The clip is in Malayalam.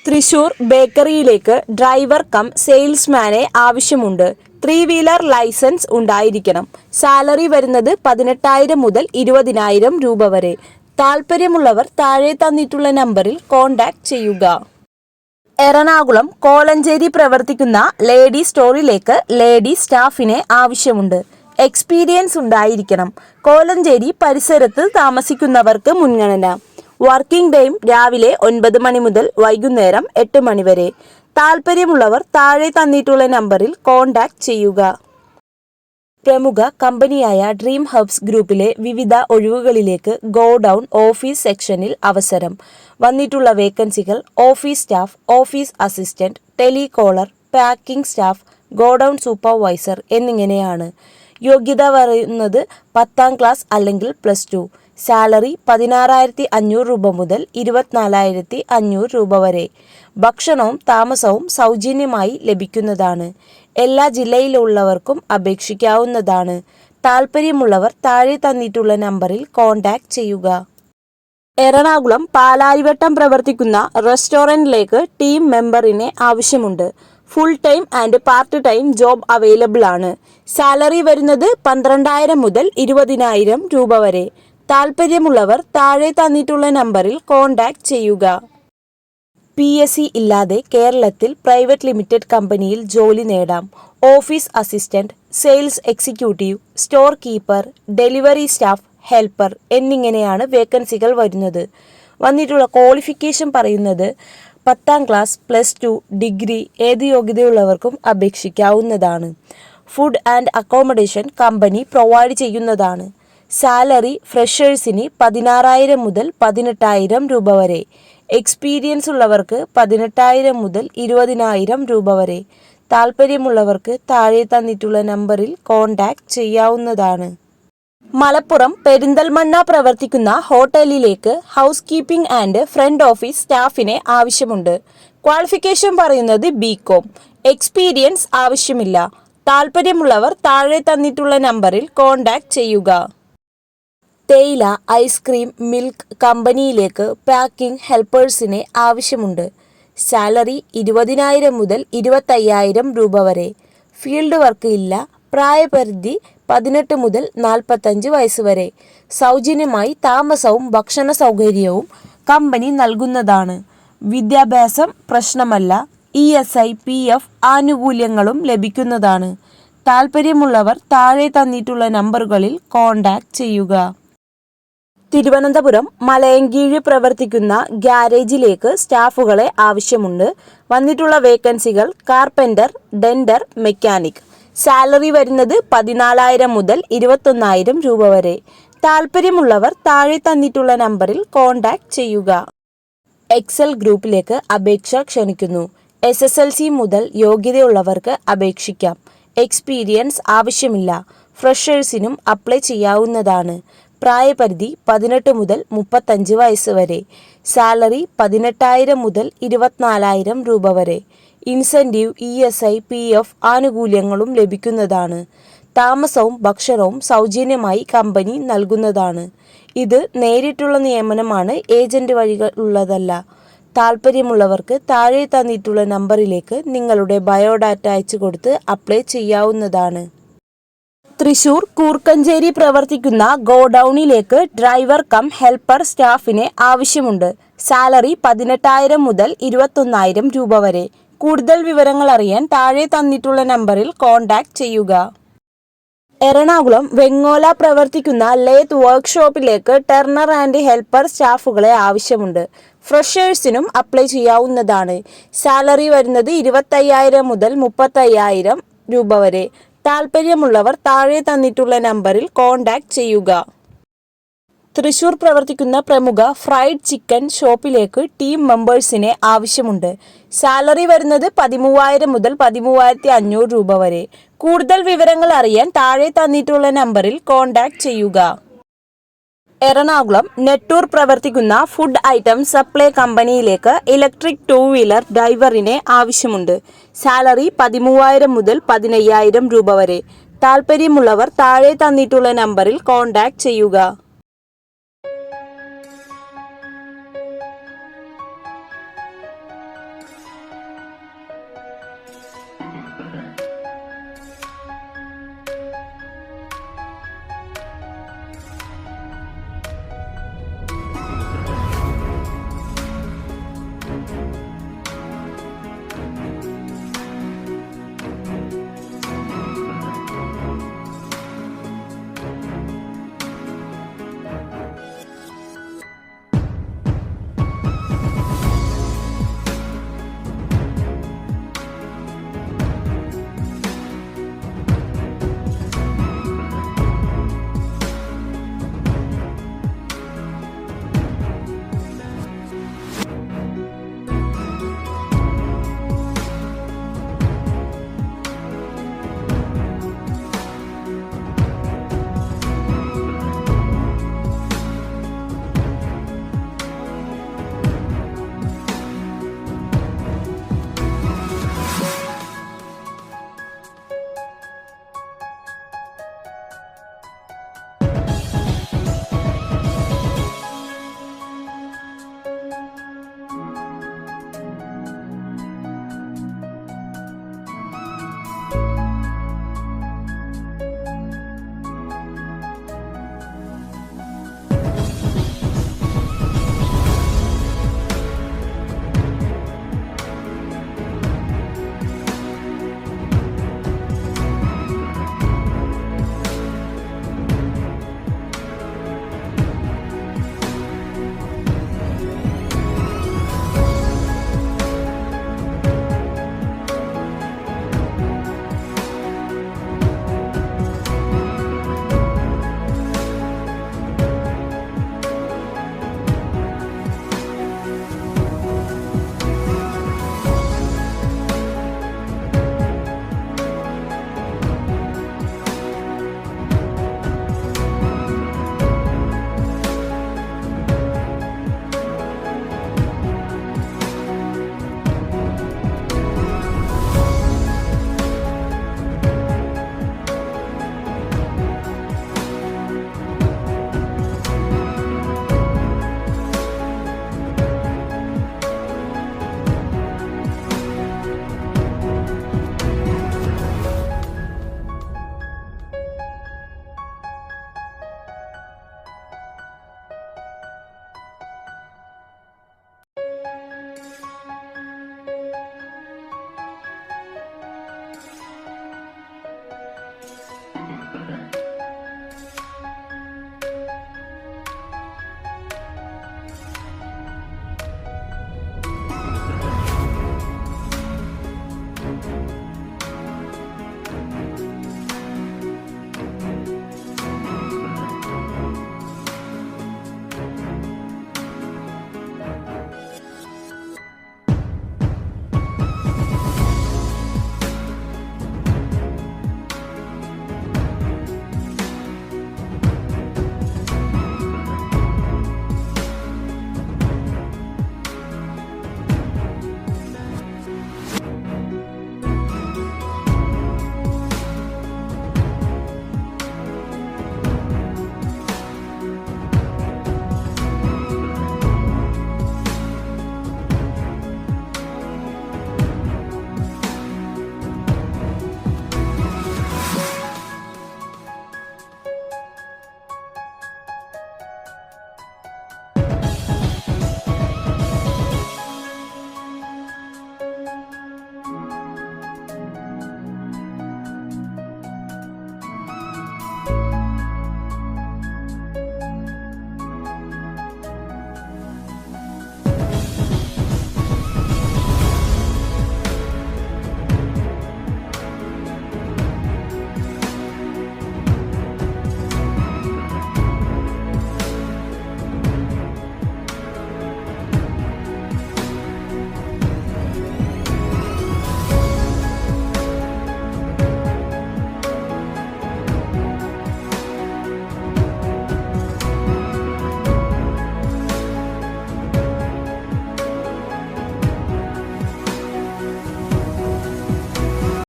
തൃശൂർ ബേക്കറിയിലേക്ക് ഡ്രൈവർ കം സെയിൽസ്മാനെ ആവശ്യമുണ്ട്. 3 വീലർ ലൈസൻസ് ഉണ്ടായിരിക്കണം. സാലറി വരുന്നത് 18,000 മുതൽ 20,000 രൂപ വരെ. താല്പര്യമുള്ളവർ താഴെ തന്നിട്ടുള്ള നമ്പറിൽ കോൺടാക്ട് ചെയ്യുക. എറണാകുളം കോലഞ്ചേരി പ്രവർത്തിക്കുന്ന ലേഡി സ്റ്റോറിലേക്ക് ലേഡി സ്റ്റാഫിനെ ആവശ്യമുണ്ട്. എക്സ്പീരിയൻസ് ഉണ്ടായിരിക്കണം. കോലഞ്ചേരി പരിസരത്ത് താമസിക്കുന്നവർക്ക് മുൻഗണന. വർക്കിംഗ് ടൈം രാവിലെ 9 മണി മുതൽ വൈകുന്നേരം 8 മണി വരെ. താല്പര്യമുള്ളവർ താഴെ തന്നിട്ടുള്ള നമ്പറിൽ കോൺടാക്ട് ചെയ്യുക. പ്രമുഖ കമ്പനിയായ ഡ്രീം ഹബ്സ് ഗ്രൂപ്പിലെ വിവിധ ഒഴിവുകളിലേക്ക് ഗോഡൌൺ ഓഫീസ് സെക്ഷനിൽ അവസരം. വന്നിട്ടുള്ള വേക്കൻസികൾ office staff, office assistant, telecaller, packing staff, godown supervisor എന്നിങ്ങനെയാണ്. യോഗ്യത പറയുന്നത് 10ാം ക്ലാസ് അല്ലെങ്കിൽ +2. സാലറി 16,500 രൂപ മുതൽ 24,500 രൂപ വരെ. ഭക്ഷണവും താമസവും സൗജന്യമായി ലഭിക്കുന്നതാണ്. എല്ലാ ജില്ലയിലുള്ളവർക്കും അപേക്ഷിക്കാവുന്നതാണ്. താല്പര്യമുള്ളവർ താഴെ തന്നിട്ടുള്ള നമ്പറിൽ കോൺടാക്ട് ചെയ്യുക. എറണാകുളം പാലാരിവട്ടം പ്രവർത്തിക്കുന്ന റെസ്റ്റോറൻറ്റിലേക്ക് ടീം മെമ്പറിനെ ആവശ്യമുണ്ട്. Full time and part time job available ആണ്. സാലറി വരുന്നത് 12,000 മുതൽ 20,000 രൂപ വരെ. താല്പര്യമുള്ളവർ താഴെ തന്നിട്ടുള്ള നമ്പറിൽ കോൺടാക്ട് ചെയ്യുക. PSC ഇല്ലാതെ കേരളത്തിൽ പ്രൈവറ്റ് ലിമിറ്റഡ് കമ്പനിയിൽ ജോലി നേടാം. Office assistant, sales executive, store keeper, delivery staff, helper എന്നിങ്ങനെയാണ് വേക്കൻസികൾ വരുന്നത്. വന്നിട്ടുള്ള ക്വാളിഫിക്കേഷൻ പറയുന്നത് 10ാം ക്ലാസ്, +2, ഡിഗ്രി ഏത് യോഗ്യതയുള്ളവർക്കും അപേക്ഷിക്കാവുന്നതാണ്. Food and accommodation company provide ചെയ്യുന്നതാണ്. സാലറി ഫ്രഷേഴ്സിന് 16,000 മുതൽ 18,000 രൂപ വരെ. എക്സ്പീരിയൻസ് ഉള്ളവർക്ക് 18,000 മുതൽ 20,000 രൂപ വരെ. താല്പര്യമുള്ളവർക്ക് താഴെ തന്നിട്ടുള്ള നമ്പറിൽ കോൺടാക്ട് ചെയ്യാവുന്നതാണ്. മലപ്പുറം പെരിന്തൽമണ്ണ പ്രവർത്തിക്കുന്ന ഹോട്ടലിലേക്ക് house keeping and front office സ്റ്റാഫിനെ ആവശ്യമുണ്ട്. ക്വാളിഫിക്കേഷൻ പറയുന്നത് BCom. എക്സ്പീരിയൻസ് ആവശ്യമില്ല. താല്പര്യമുള്ളവർ താഴെ തന്നിട്ടുള്ള നമ്പറിൽ കോൺടാക്ട് ചെയ്യുക. തേയില, ഐസ്ക്രീം, മിൽക്ക് കമ്പനിയിലേക്ക് പാക്കിംഗ് ഹെൽപ്പേഴ്സിനെ ആവശ്യമുണ്ട്. സാലറി 20,000 മുതൽ 25,000 രൂപ വരെ. ഫീൽഡ് വർക്ക് ഇല്ല. പ്രായപരിധി 18 മുതൽ 45 വയസ്സ് വരെ. സൗജന്യമായി താമസവും ഭക്ഷണ സൗകര്യവും കമ്പനി നൽകുന്നതാണ്. വിദ്യാഭ്യാസം പ്രശ്നമല്ല. ESI, PF ആനുകൂല്യങ്ങളും ലഭിക്കുന്നതാണ്. താല്പര്യമുള്ളവർ താഴെ തന്നിട്ടുള്ള നമ്പറുകളിൽ കോൺടാക്ട് ചെയ്യുക. തിരുവനന്തപുരം മലയൻകീഴ് പ്രവർത്തിക്കുന്ന ഗ്യാരേജിലേക്ക് സ്റ്റാഫുകളെ ആവശ്യമുണ്ട്. വന്നിട്ടുള്ള വേക്കൻസികൾ കാർപ്പൻ്റർ, ഡെൻഡർ, മെക്കാനിക്. സാലറി വരുന്നത് 14,000 മുതൽ 21,000 രൂപ വരെ. താല്പര്യമുള്ളവർ താഴെ തന്നിട്ടുള്ള നമ്പറിൽ കോൺടാക്ട് ചെയ്യുക. എക്സൽ ഗ്രൂപ്പിലേക്ക് അപേക്ഷ ക്ഷണിക്കുന്നു. SSLC മുതൽ യോഗ്യതയുള്ളവർക്ക് അപേക്ഷിക്കാം. എക്സ്പീരിയൻസ് ആവശ്യമില്ല. ഫ്രഷേഴ്സിനും അപ്ലൈ ചെയ്യാവുന്നതാണ്. പ്രായപരിധി 18 മുതൽ 35 വയസ്സ് വരെ. സാലറി 18,000 മുതൽ 24,000 രൂപ വരെ. ഇൻസെൻറ്റീവ്, ESI, PF ആനുകൂല്യങ്ങളും ലഭിക്കുന്നതാണ്. താമസവും ഭക്ഷണവും സൗജന്യമായി കമ്പനി നൽകുന്നതാണ്. ഇത് നേരിട്ടുള്ള നിയമനമാണ്. ഏജന്റ് വഴിയുള്ളതല്ല. താല്പര്യമുള്ളവർക്ക് താഴെ തന്നിട്ടുള്ള നമ്പറിലേക്ക് നിങ്ങളുടെ ബയോഡാറ്റ അയച്ചു കൊടുത്ത് അപ്ലൈ ചെയ്യാവുന്നതാണ്. തൃശൂർ കൂർക്കഞ്ചേരി പ്രവർത്തിക്കുന്ന ഗോഡൌണിലേക്ക് ഡ്രൈവർ കം ഹെൽപ്പർ സ്റ്റാഫിനെ ആവശ്യമുണ്ട്. സാലറി 18,000 മുതൽ 21,000 രൂപ വരെ. കൂടുതൽ വിവരങ്ങൾ അറിയാൻ താഴെ തന്നിട്ടുള്ള നമ്പറിൽ കോൺടാക്ട് ചെയ്യുക. എറണാകുളം വെങ്ങോല പ്രവർത്തിക്കുന്ന ലേത്ത് വർക്ക്ഷോപ്പിലേക്ക് ടർണർ ആൻഡ് ഹെൽപ്പർ സ്റ്റാഫുകളെ ആവശ്യമുണ്ട്. ഫ്രഷേഴ്സിനും അപ്ലൈ ചെയ്യാവുന്നതാണ്. സാലറി വരുന്നത് 25,000 മുതൽ 35,000 രൂപ വരെ. താല്പര്യമുള്ളവർ താഴെ തന്നിട്ടുള്ള നമ്പറിൽ കോൺടാക്ട് ചെയ്യുക. തൃശൂർ പ്രവർത്തിക്കുന്ന പ്രമുഖ ഫ്രൈഡ് ചിക്കൻ ഷോപ്പിലേക്ക് ടീം മെമ്പേഴ്സിനെ ആവശ്യമുണ്ട്. സാലറി വരുന്നത് 13,000 മുതൽ 13,500 രൂപ വരെ. കൂടുതൽ വിവരങ്ങൾ അറിയാൻ താഴെ തന്നിട്ടുള്ള നമ്പറിൽ കോൺടാക്ട് ചെയ്യുക. എറണാകുളം നെട്ടൂർ പ്രവർത്തിക്കുന്ന ഫുഡ് ഐറ്റം സപ്ലൈ കമ്പനിയിലേക്ക് ഇലക്ട്രിക് 2 വീലർ ഡ്രൈവറിനെ ആവശ്യമുണ്ട്. സാലറി 13,000 മുതൽ 15,000 രൂപ വരെ. താല്പര്യമുള്ളവർ താഴെ തന്നിട്ടുള്ള നമ്പറിൽ കോൺടാക്ട് ചെയ്യുക.